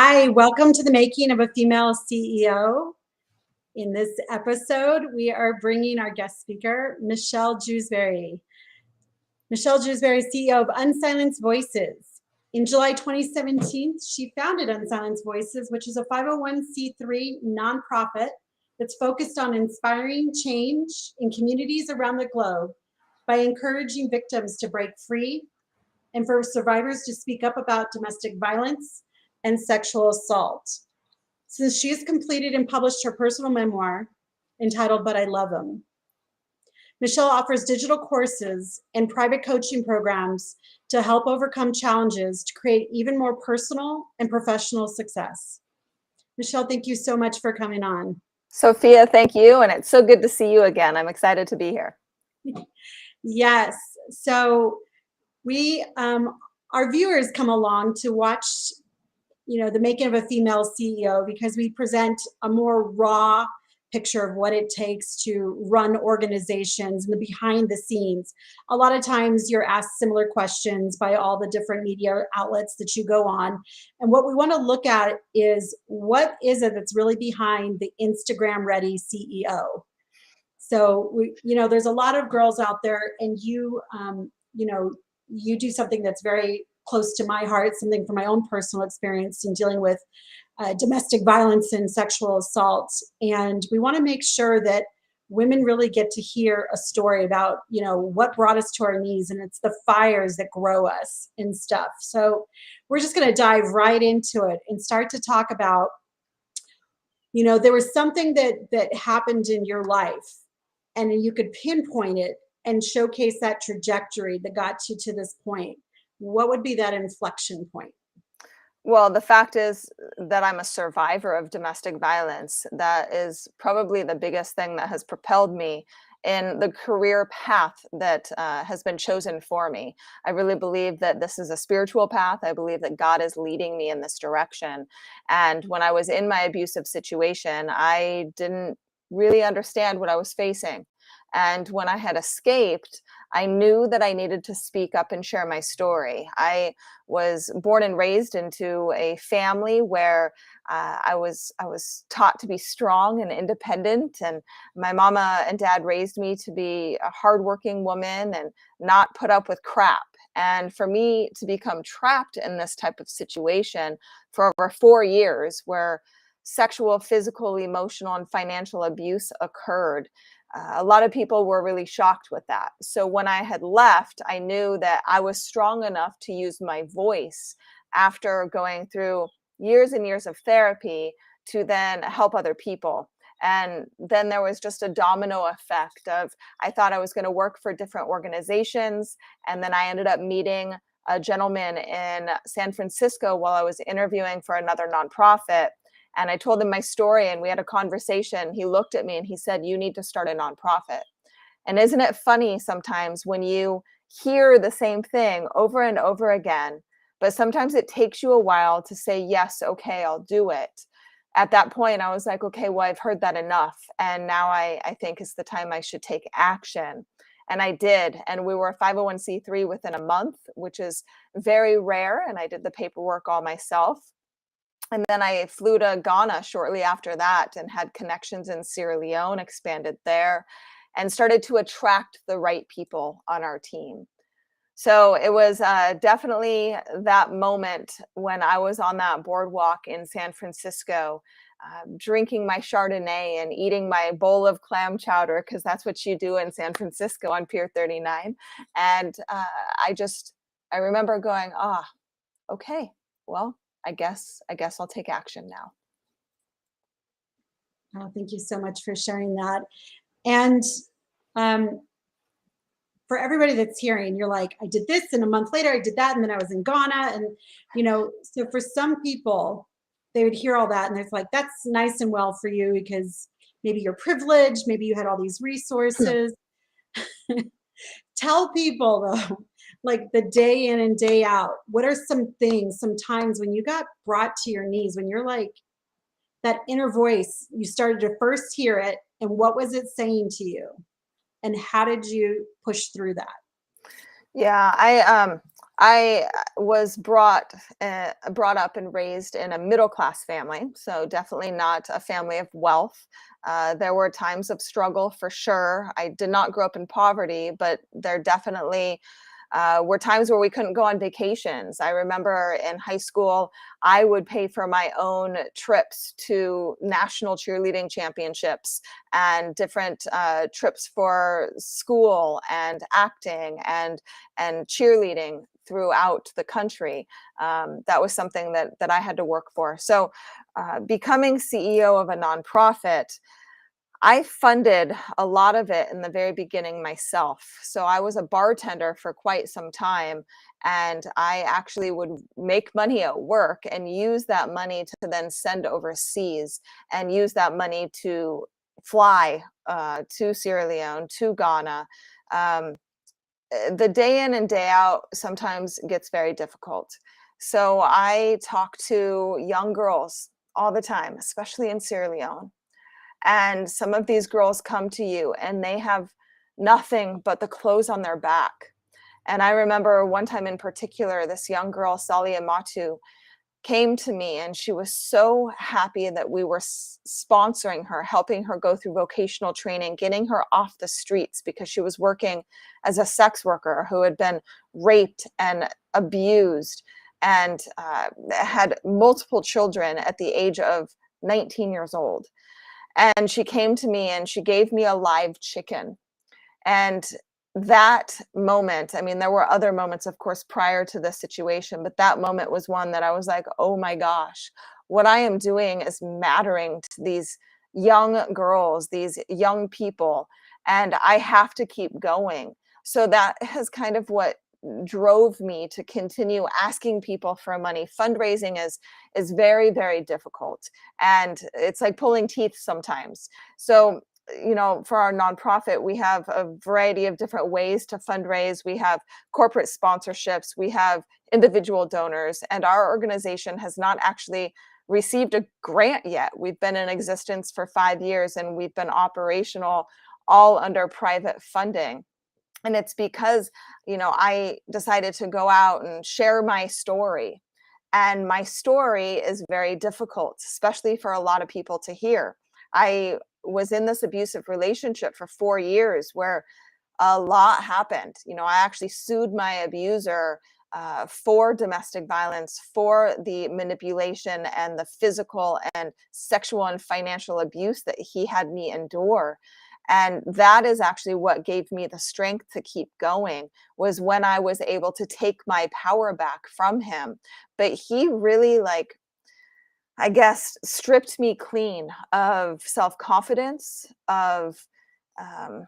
Hi, welcome to the Making of a Female CEO. In this episode, we are bringing our guest speaker, Michelle Jewsbury. Michelle Jewsbury is CEO of Unsilenced Voices. In July 2017, she founded Unsilenced Voices, which is a 501c3 nonprofit that's focused on inspiring change in communities around the globe by encouraging victims to break free and for survivors to speak up about domestic violence and sexual assault. Since she has completed and published her personal memoir entitled But I Love Him, Michelle offers digital courses and private coaching programs to help overcome challenges to create even more personal and professional success. Michelle, thank you so much for coming on. Sophia, thank you. And it's so good to see you again. I'm excited to be here. Yes. So we, our viewers come along to watch the making of a female CEO because we present a more raw picture of what it takes to run organizations and the behind the scenes. A lot of times you're asked similar questions by all the different media outlets that you go on. And what we want to look at is what is it that's really behind the Instagram ready CEO? So there's a lot of girls out there, and you do something that's very close to my heart, something from my own personal experience in dealing with domestic violence and sexual assault. And we want to make sure that women really get to hear a story about, what brought us to our knees, and it's the fires that grow us and stuff. So we're just going to dive right into it and start to talk about, there was something that happened in your life, and you could pinpoint it and showcase that trajectory that got you to this point. What would be that inflection point? Well, the fact is that I'm a survivor of domestic violence. That is probably the biggest thing that has propelled me in the career path that has been chosen for me. I really believe that this is a spiritual path. I believe that God is leading me in this direction. And when I was in my abusive situation, I didn't really understand what I was facing. And when I had escaped, I knew that I needed to speak up and share my story. I was born and raised into a family where I was taught to be strong and independent, and my mama and dad raised me to be a hardworking woman and not put up with crap. And for me to become trapped in this type of situation for over 4 years, where sexual, physical, emotional, and financial abuse occurred, a lot of people were really shocked with that. So when I had left, I knew that I was strong enough to use my voice after going through years and years of therapy to then help other people. And then there was just a domino effect of, I thought I was going to work for different organizations. And then I ended up meeting a gentleman in San Francisco while I was interviewing for another nonprofit. And I told him my story, and we had a conversation. He looked at me and he said, "You need to start a nonprofit." And isn't it funny sometimes when you hear the same thing over and over again, but sometimes it takes you a while to say, yes, okay, I'll do it. At that point, I was like, okay, well, I've heard that enough. And now I think it's the time I should take action. And I did. And we were a 501c3 within a month, which is very rare. And I did the paperwork all myself. And then I flew to Ghana shortly after that and had connections in Sierra Leone, expanded there, and started to attract the right people on our team. So it was definitely that moment when I was on that boardwalk in San Francisco, drinking my Chardonnay and eating my bowl of clam chowder, because that's what you do in San Francisco on Pier 39. And I remember going, okay, well, I guess I'll take action now. Oh, thank you so much for sharing that. And for everybody that's hearing, you're like, I did this, and a month later I did that, and then I was in Ghana. And, so for some people, they would hear all that, and it's like, that's nice and well for you because maybe you're privileged, maybe you had all these resources. Tell people, though, like the day in and day out, what are some things, some times when you got brought to your knees, when you're like, that inner voice, you started to first hear it, and what was it saying to you? And how did you push through that? Yeah, I was brought up and raised in a middle class family, so definitely not a family of wealth. There were times of struggle for sure. I did not grow up in poverty, but there definitely were times where we couldn't go on vacations. I remember in high school, I would pay for my own trips to national cheerleading championships and different trips for school and acting and cheerleading throughout the country. That was something that I had to work for. So, becoming CEO of a nonprofit, I funded a lot of it in the very beginning myself. So I was a bartender for quite some time, and I actually would make money at work and use that money to then send overseas and use that money to fly to Sierra Leone, to Ghana. Um, the day in and day out sometimes gets very difficult. So I talk to young girls all the time, especially in Sierra Leone, and some of these girls come to you and they have nothing but the clothes on their back. And I remember one time in particular, this young girl, Salia Matu, came to me and she was so happy that we were sponsoring her, helping her go through vocational training, getting her off the streets because she was working as a sex worker who had been raped and abused and had multiple children at the age of 19 years old. And she came to me and she gave me a live chicken. And that moment, I mean, there were other moments, of course, prior to this situation, but that moment was one that I was like, oh my gosh, what I am doing is mattering to these young girls, these young people, and I have to keep going. So that has kind of what drove me to continue asking people for money. Fundraising is very, very difficult, and it's like pulling teeth sometimes. So, for our nonprofit, we have a variety of different ways to fundraise. We have corporate sponsorships, we have individual donors, and our organization has not actually received a grant yet. We've been in existence for 5 years and we've been operational all under private funding. And it's because, I decided to go out and share my story. And my story is very difficult, especially for a lot of people to hear. I was in this abusive relationship for 4 years where a lot happened. I actually sued my abuser for domestic violence, for the manipulation and the physical and sexual and financial abuse that he had me endure. And that is actually what gave me the strength to keep going, was when I was able to take my power back from him. But he really, like, I guess, stripped me clean of self-confidence, of um,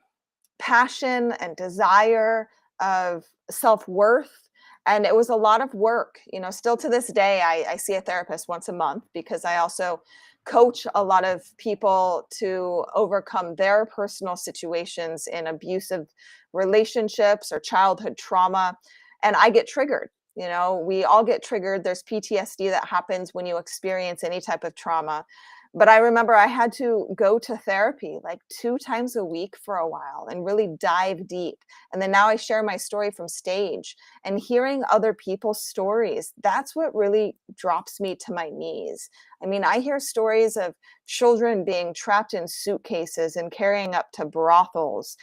passion and desire, of self-worth. And it was a lot of work. Still to this day, I see a therapist once a month because I also coach a lot of people to overcome their personal situations in abusive relationships or childhood trauma. And I get triggered. We all get triggered. There's PTSD that happens when you experience any type of trauma. But I remember I had to go to therapy like 2 times a week for a while and really dive deep. And then now I share my story from stage, and hearing other people's stories, that's what really drops me to my knees. I mean, I hear stories of children being trapped in suitcases and carrying up to brothels,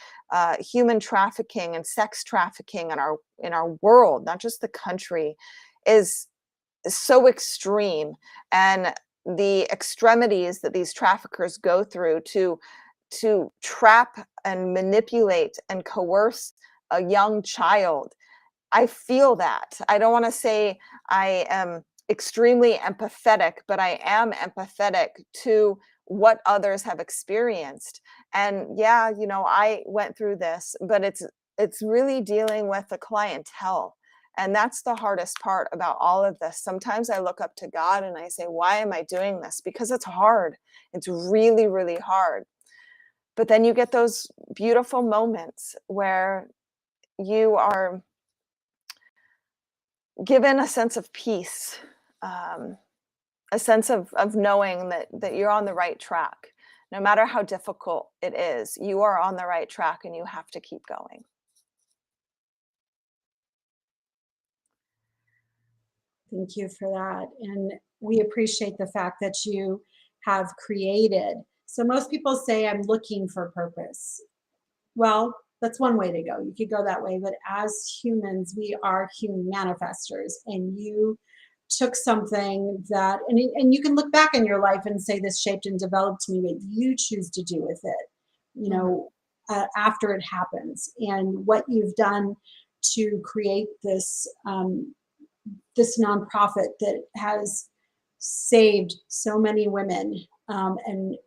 human trafficking and sex trafficking in our world, not just the country, is so extreme. And the extremities that these traffickers go through to trap and manipulate and coerce a young child, I feel that. I don't want to say I am extremely empathetic, but I am empathetic to what others have experienced. And yeah, I went through this, but it's really dealing with the clientele. And that's the hardest part about all of this. Sometimes I look up to God and I say, why am I doing this? Because it's hard. It's really, really hard. But then you get those beautiful moments where you are given a sense of peace, um, a sense of knowing that you're on the right track. No matter how difficult it is, you are on the right track and you have to keep going. Thank you for that. And we appreciate the fact that you have created. So most people say, I'm looking for purpose. Well, that's one way to go. You could go that way. But as humans, we are human manifestors. And you took something that, and you can look back in your life and say, this shaped and developed me, what you choose to do with it, you Mhm. know, after it happens, and what you've done to create this nonprofit that has saved so many women, and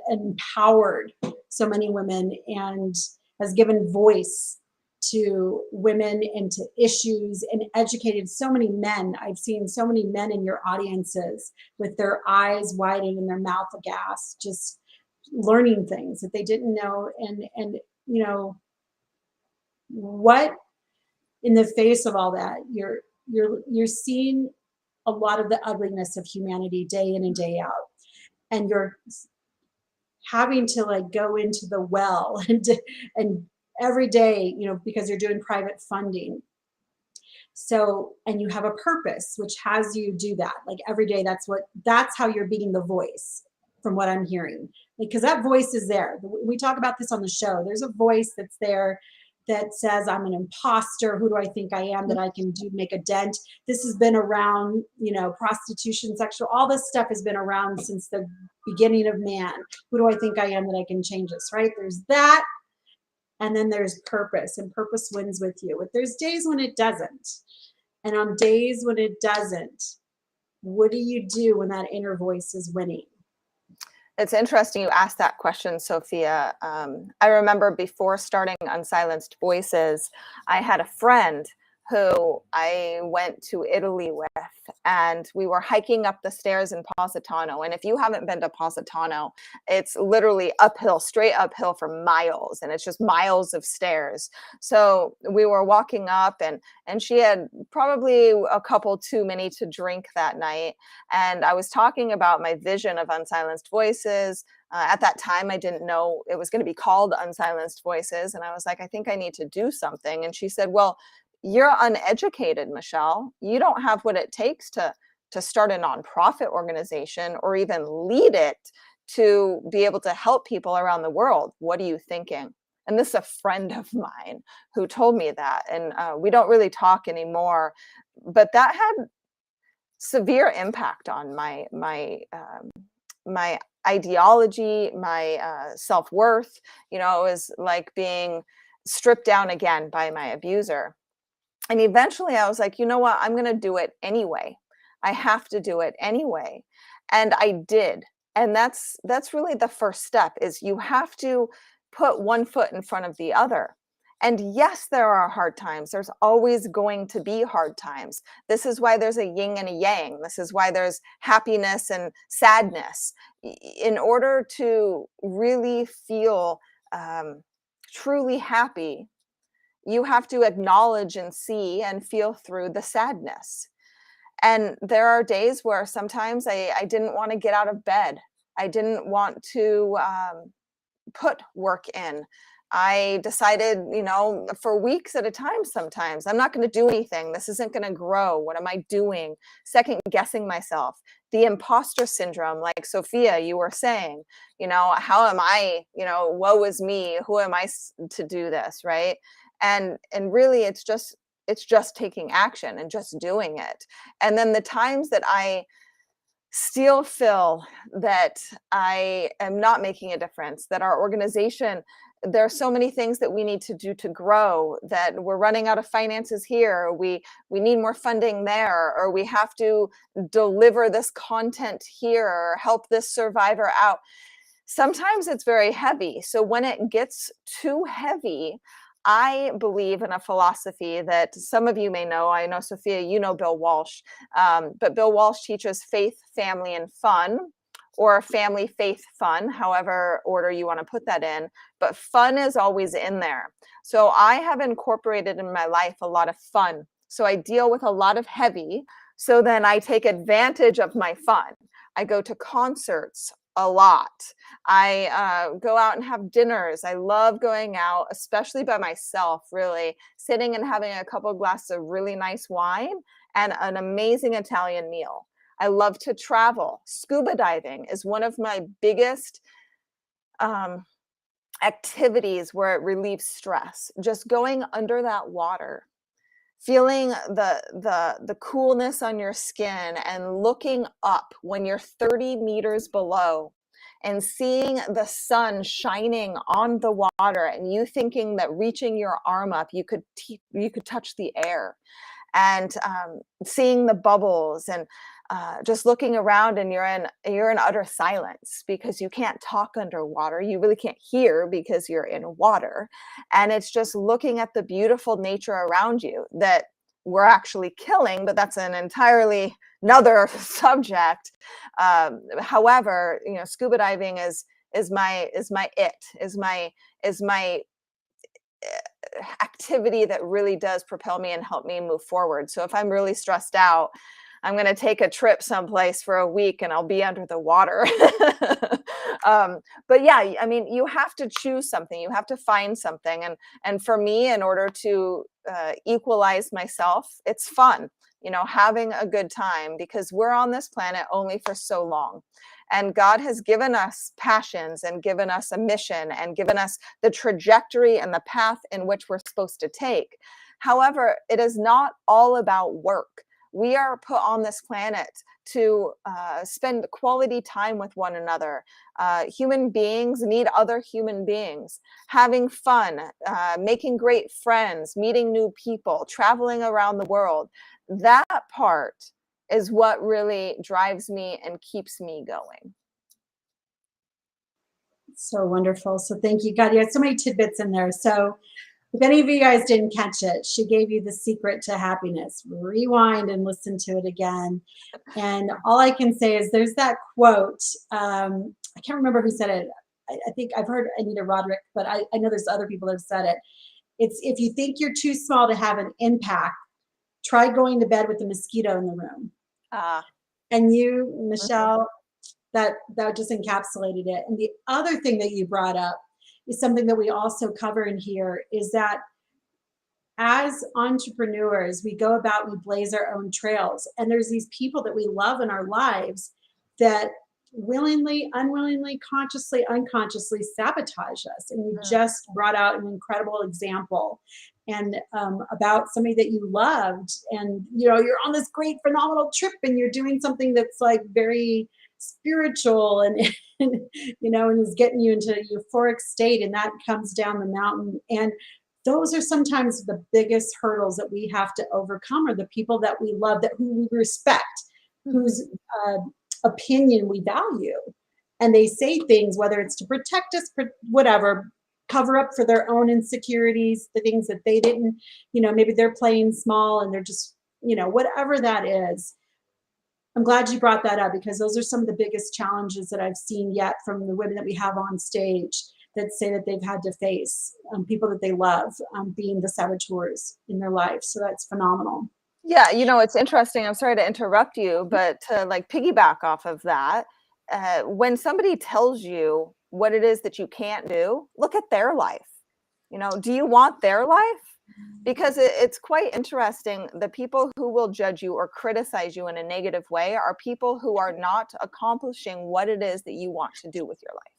empowered so many women, and has given voice to women and to issues, and educated so many men. I've seen so many men in your audiences with their eyes widened and their mouth aghast, just learning things that they didn't know. And you know what, in the face of all that, you're seeing a lot of the ugliness of humanity day in and day out, and you're having to like go into the well and every day, because you're doing private funding. So, and you have a purpose which has you do that like every day. That's how you're being the voice, from what I'm hearing, because that voice is there. We talk about this on the show. There's a voice that's there that says, I'm an imposter. Who do I think I am that I can do make a dent? This has been around, prostitution, sexual, all this stuff has been around since the beginning of man. Who do I think I am that I can change this, right? There's that. And then there's purpose, and purpose wins with you. But there's days when it doesn't. And on days when it doesn't, what do you do when that inner voice is winning? It's interesting you asked that question, Sophia. I remember before starting Unsilenced Voices, I had a friend who I went to Italy with, and we were hiking up the stairs in Positano. And if you haven't been to Positano, it's literally uphill, straight uphill for miles, and it's just miles of stairs. So we were walking up, and she had probably a couple too many to drink that night. And I was talking about my vision of Unsilenced Voices. At that time, I didn't know it was going to be called Unsilenced Voices. And I was like, I think I need to do something. And she said, well, you're uneducated, Michelle. You don't have what it takes to start a nonprofit organization or even lead it to be able to help people around the world. What are you thinking? And this is a friend of mine who told me that. And we don't really talk anymore. But that had severe impact on my ideology, my self-worth. It was like being stripped down again by my abuser. And eventually I was like, you know what? I'm going to do it anyway. I have to do it anyway. And I did. And that's really the first step, is you have to put one foot in front of the other. And yes, there are hard times. There's always going to be hard times. This is why there's a yin and a yang. This is why there's happiness and sadness. In order to really feel truly happy, you have to acknowledge and see and feel through the sadness. And there are days where sometimes I didn't want to get out of bed. I didn't want to put work in. I decided, for weeks at a time, sometimes I'm not going to do anything. This isn't going to grow. What am I doing? Second guessing myself. The imposter syndrome, like Sophia, you were saying, how am I, woe is me. Who am I to do this? Right. And really it's just taking action and just doing it. And then the times that I still feel that I am not making a difference, that our organization, there are so many things that we need to do to grow, that we're running out of finances here, we need more funding there, or we have to deliver this content here, or help this survivor out. Sometimes it's very heavy. So when it gets too heavy, I believe in a philosophy that some of you may know. I know, Sophia, you know Bill Walsh, but Bill Walsh teaches faith, family, and fun, or family, faith, fun, however order you want to put that in. But fun is always in there. So I have incorporated in my life a lot of fun. So I deal with a lot of heavy. So then I take advantage of my fun. I go to concerts a lot. I go out and have dinners. I love going out, especially by myself, really, sitting and having a couple of glasses of really nice wine and an amazing Italian meal. I love to travel. Scuba diving is one of my biggest um, activities where it relieves stress. Just going under that water, feeling the coolness on your skin and looking up when you're 30 meters below and seeing the sun shining on the water and you thinking that reaching your arm up you could touch the air, and seeing the bubbles, and just looking around, and you're in utter silence because you can't talk underwater. You really can't hear because you're in water, and it's just looking at the beautiful nature around you that we're actually killing. But that's an entirely another subject. However, scuba diving is my activity that really does propel me and help me move forward. So if I'm really stressed out, I'm going to take a trip someplace for a week and I'll be under the water. But yeah, I mean, you have to choose something. You have to find something. And for me, in order to equalize myself, it's fun, having a good time, because we're on this planet only for so long. And God has given us passions and given us a mission and given us the trajectory and the path in which we're supposed to take. However, it is not all about work. We are put on this planet to spend quality time with one another. Human beings need other human beings. Having fun, making great friends, meeting new people, traveling around the world. That part is what really drives me and keeps me going. So wonderful. So thank you. God, you had so many tidbits in there. So if any of you guys didn't catch it, she gave you the secret to happiness. Rewind and listen to it again. And all I can say is there's that quote. I can't remember who said it. I think I've heard Anita Roderick, but I know there's other people that have said it. It's, if you think you're too small to have an impact, try going to bed with a mosquito in the room. Ah, And you, mhm. Michelle, that just encapsulated it. And the other thing that you brought up is something that we also cover in here, is that as entrepreneurs, we go about, we blaze our own trails, and there's these people that we love in our lives that willingly, unwillingly, consciously, unconsciously sabotage us. And you Mm. just brought out an incredible example, and about somebody that you loved, and you're on this great phenomenal trip and you're doing something that's like very spiritual, and and is getting you into a euphoric state, and that comes down the mountain. And those are sometimes the biggest hurdles that we have to overcome, are the people that we love, that who we respect, Mhm. whose uh, opinion we value. And they say things, whether it's to protect us, whatever, cover up for their own insecurities, the things that they didn't, maybe they're playing small and they're just, whatever that is. I'm glad you brought that up, because those are some of the biggest challenges that I've seen yet from the women that we have on stage, that say that they've had to face people that they love being the saboteurs in their life. So that's phenomenal. Yeah, it's interesting. I'm sorry to interrupt you, but to like piggyback off of that, when somebody tells you what it is that you can't do, look at their life. Do you want their life? Because it's quite interesting. The people who will judge you or criticize you in a negative way are people who are not accomplishing what it is that you want to do with your life.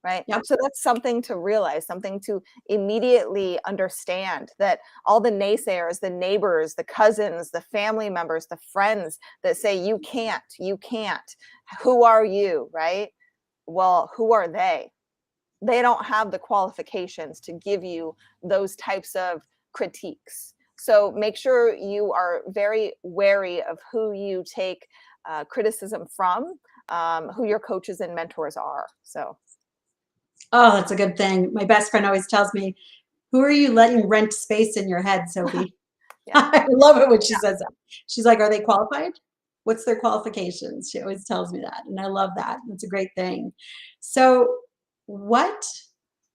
Right. Yep. So that's something to realize, something to immediately understand, that all the naysayers, the neighbors, the cousins, the family members, the friends that say, you can't, who are you? Right. Well, who are they? They don't have the qualifications to give you those types of critiques. So make sure you are very wary of who you take criticism from, who your coaches and mentors are. So. Oh, that's a good thing. My best friend always tells me, who are you letting rent space in your head, Sophie? Yeah. I love it when she says that. She's like, are they qualified? What's their qualifications? She always tells me that. And I love that. That's a great thing. So, what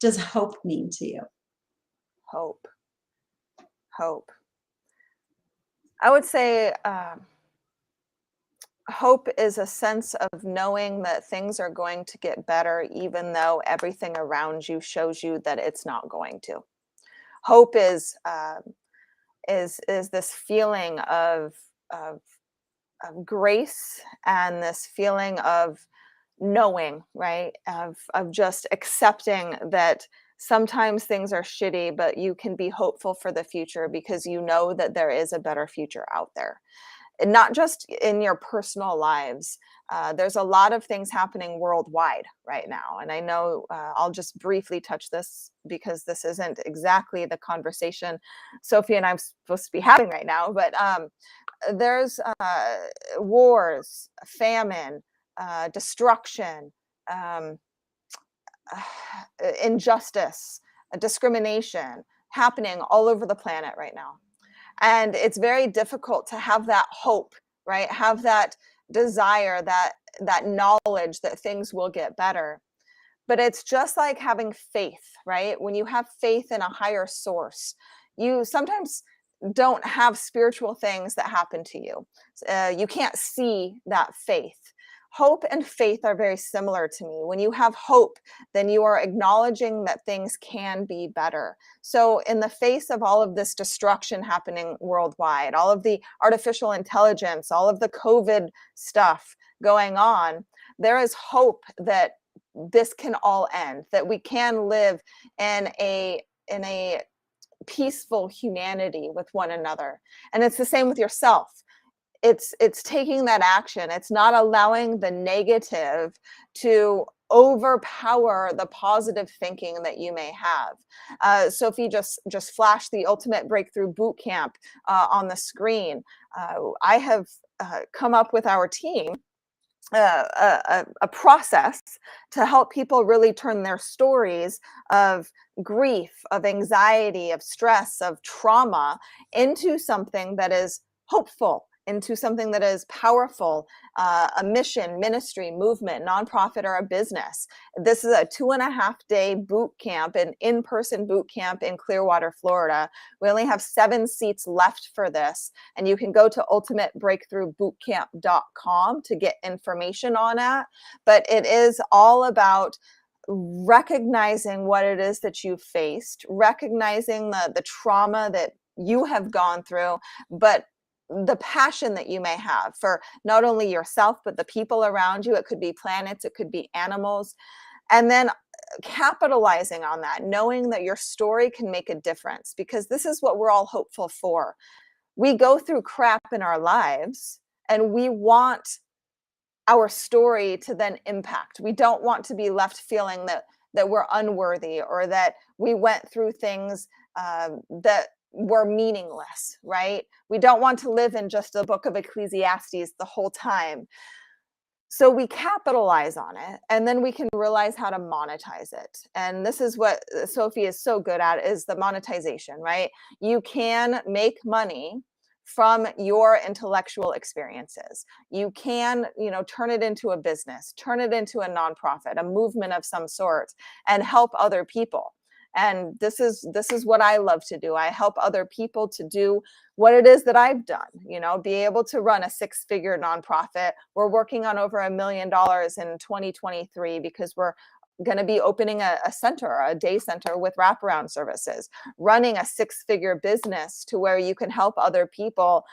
does hope mean to you? Hope. Hope. I would say hope is a sense of knowing that things are going to get better, even though everything around you shows you that it's not going to. Hope is this feeling of of grace and this feeling of knowing, right? Of just accepting that sometimes things are shitty, but you can be hopeful for the future because you know that there is a better future out there. And not just in your personal lives. There's a lot of things happening worldwide right now. And I know I'll just briefly touch this because this isn't exactly the conversation Sophie and I'm supposed to be having right now, but there's wars, famine, destruction, um, injustice, discrimination happening all over the planet right now. And it's very difficult to have that hope, right? Have that desire, that knowledge that things will get better. But it's just like having faith, right? When you have faith in a higher source, you sometimes don't have spiritual things that happen to you. You can't see that faith. Hope and faith are very similar to me. When you have hope, then you are acknowledging that things can be better. So, in the face of all of this destruction happening worldwide, all of the artificial intelligence, all of the COVID stuff going on, there is hope that this can all end, that we can live in a peaceful humanity with one another. And it's the same with yourself. It's taking that action. It's not allowing the negative to overpower the positive thinking that you may have. Sophie just flashed the Ultimate Breakthrough Boot Camp on the screen. I have come up with our team a process to help people really turn their stories of grief, of anxiety, of stress, of trauma into something that is hopeful, into something that is powerful, a mission, ministry, movement, nonprofit, or a business. This is a 2.5-day boot camp, an in-person boot camp in Clearwater, Florida. We only have 7 seats left for this, and you can go to ultimatebreakthroughbootcamp.com to get information on that. But it is all about recognizing what it is that you've faced, recognizing the trauma that you have gone through, but the passion that you may have for not only yourself, but the people around you. It could be planets, it could be animals. And then capitalizing on that, knowing that your story can make a difference, because this is what we're all hopeful for. We go through crap in our lives and we want our story to then impact. We don't want to be left feeling that we're unworthy, or that we went through things that were meaningless, right? We don't want to live in just the book of Ecclesiastes the whole time. So we capitalize on it, and then we can realize how to monetize it. And this is what Sophie is so good at, is the monetization, right? You can make money from your intellectual experiences. You can, turn it into a business, turn it into a nonprofit, a movement of some sort, and help other people. And this is what I love to do. I help other people to do what it is that I've done, be able to run a 6-figure nonprofit. We're working on over $1 million in 2023 because we're going to be opening a center, a day center with wraparound services, running a 6-figure business to where you can help other people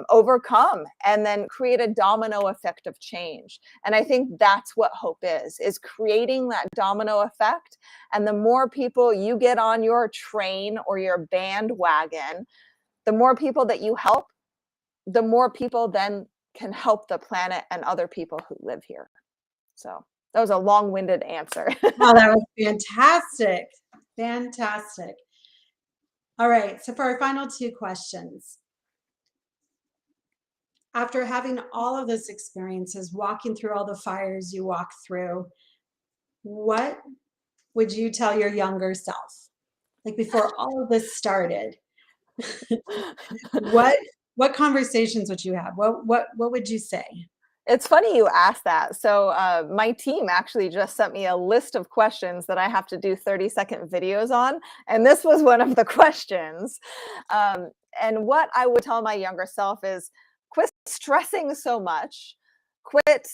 overcome and then create a domino effect of change. And I think that's what hope is creating that domino effect. And the more people you get on your train or your bandwagon, the more people that you help, the more people then can help the planet and other people who live here. So that was a long-winded answer. Oh, that was fantastic. Fantastic. All right. So for our final 2 questions, after having all of those experiences, walking through all the fires you walk through, what would you tell your younger self? Like before all of this started, what conversations would you have? What would you say? It's funny you asked that. So my team actually just sent me a list of questions that I have to do 30-second videos on. And this was one of the questions. And what I would tell my younger self is quit stressing so much. Quit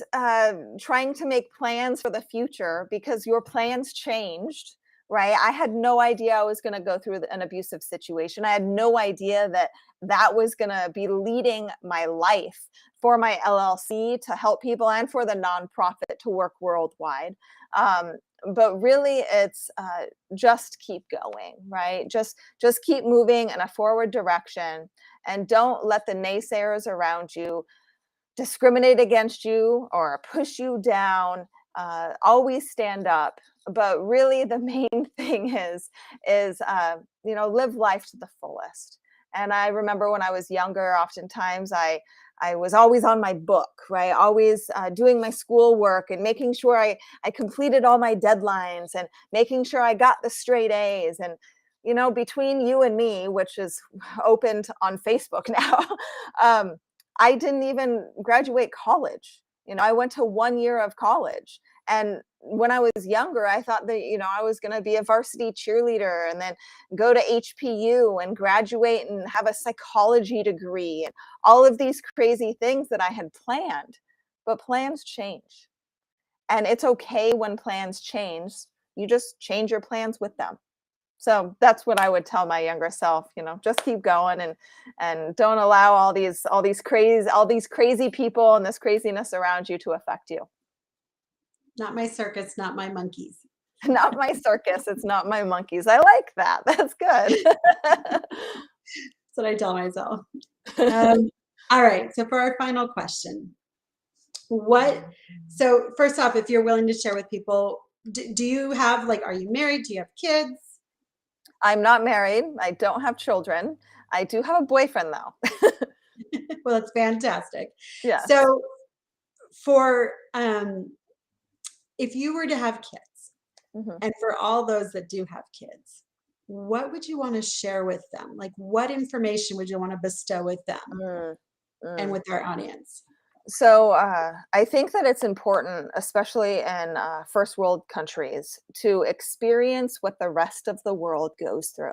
trying to make plans for the future, because your plans changed, right? I had no idea I was going to go through an abusive situation. I had no idea that that was going to be leading my life for my LLC to help people and for the nonprofit to work worldwide. Um, but really, it's just keep going, right? Just keep moving in a forward direction, and don't let the naysayers around you discriminate against you or push you down. Always stand up. But really, the main thing is live life to the fullest. And I remember when I was younger, oftentimes I was always on my book, right? Always doing my schoolwork and making sure I completed all my deadlines and making sure I got the straight A's. And between you and me, which is opened on Facebook now, I didn't even graduate college. I went to 1 year of college. And when I was younger, I thought that, I was going to be a varsity cheerleader and then go to HPU and graduate and have a psychology degree and all of these crazy things that I had planned. But plans change. And it's okay when plans change. You just change your plans with them. So that's what I would tell my younger self, just keep going and don't allow all these crazy people and this craziness around you to affect you. Not my circus, not my monkeys. Not my circus, it's not my monkeys. I like that. That's good. That's what I tell myself. All right. So for our final question, so first off, if you're willing to share with people, do you have, are you married? Do you have kids? I'm not married. I don't have children. I do have a boyfriend though. Well, that's fantastic. Yes. So for, if you were to have kids, and for all those that do have kids, what would you want to share with them? What information would you want to bestow with them and with our audience? So I think that it's important, especially in first world countries, to experience what the rest of the world goes through.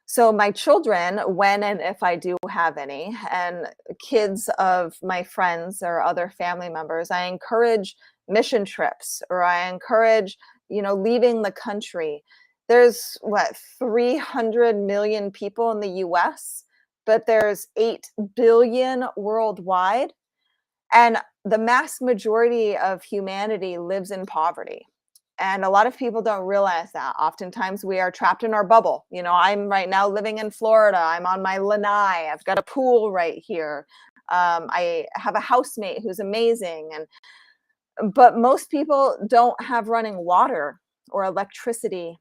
So my children, when and if I do have any, and kids of my friends or other family members, I encourage mission trips, or I encourage, leaving the country. There's 300 million people in the US, but there's 8 billion worldwide. And the mass majority of humanity lives in poverty. And a lot of people don't realize that. Oftentimes we are trapped in our bubble. I'm right now living in Florida. I'm on my lanai. I've got a pool right here. I have a housemate who's amazing. But most people don't have running water or electricity.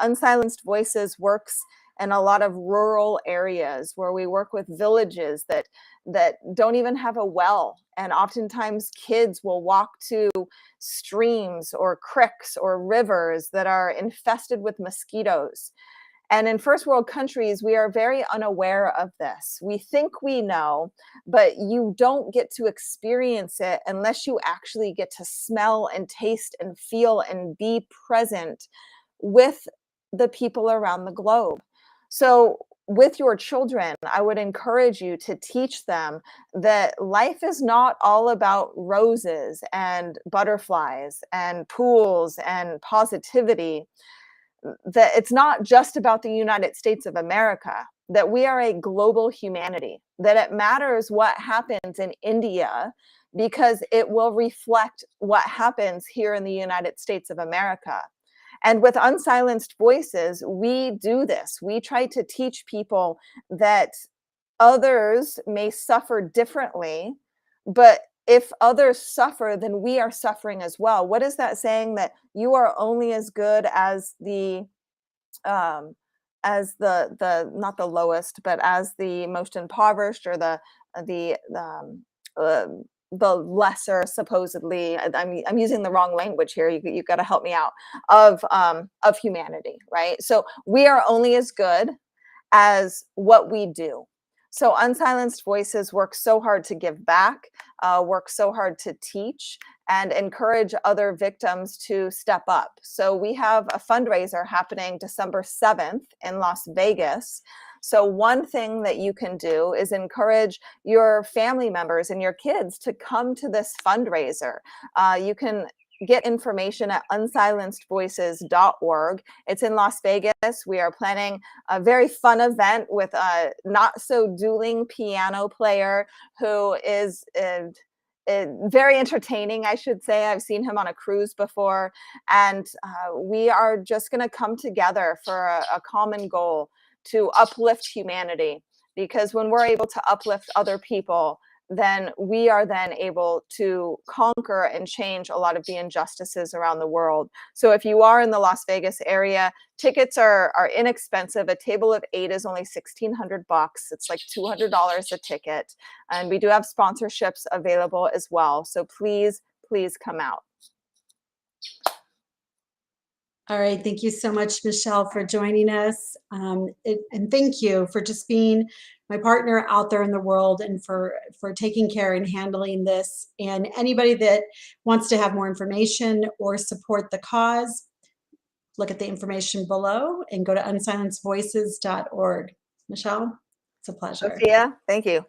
Unsilenced Voices works in a lot of rural areas where we work with villages that don't even have a well. And oftentimes kids will walk to streams or creeks or rivers that are infested with mosquitoes. And in first world countries, we are very unaware of this. We think we know, but you don't get to experience it unless you actually get to smell and taste and feel and be present with the people around the globe. So with your children, I would encourage you to teach them that life is not all about roses and butterflies and pools and positivity. That it's not just about the United States of America, that we are a global humanity, that it matters what happens in India because it will reflect what happens here in the United States of America. And with Unsilenced Voices, we do this. We try to teach people that others may suffer differently, but if others suffer, then we are suffering as well. What is that saying? That you are only as good as the not the lowest, but as the most impoverished, or the the lesser, supposedly. I'm using the wrong language here. You've got to help me out, of humanity, right? So we are only as good as what we do. So Unsilenced Voices work so hard to give back, work so hard to teach, and encourage other victims to step up. So we have a fundraiser happening December 7th in Las Vegas. So one thing that you can do is encourage your family members and your kids to come to this fundraiser. You can get information at unsilencedvoices.org. It's in Las Vegas. We are planning a very fun event with a not so dueling piano player who is very entertaining, I should say. I've seen him on a cruise before, and we are just going to come together for a common goal to uplift humanity. Because when we're able to uplift other people, then we are then able to conquer and change a lot of the injustices around the world. So if you are in the Las Vegas area, tickets are inexpensive. A table of 8 is only $1,600. It's like $200 a ticket. And we do have sponsorships available as well. So please, please come out. All right. Thank you so much, Michelle, for joining us. And thank you for just being my partner out there in the world and for taking care and handling this. And anybody that wants to have more information or support the cause, look at the information below and go to unsilencedvoices.org. Michelle, it's a pleasure. Sophia, thank you.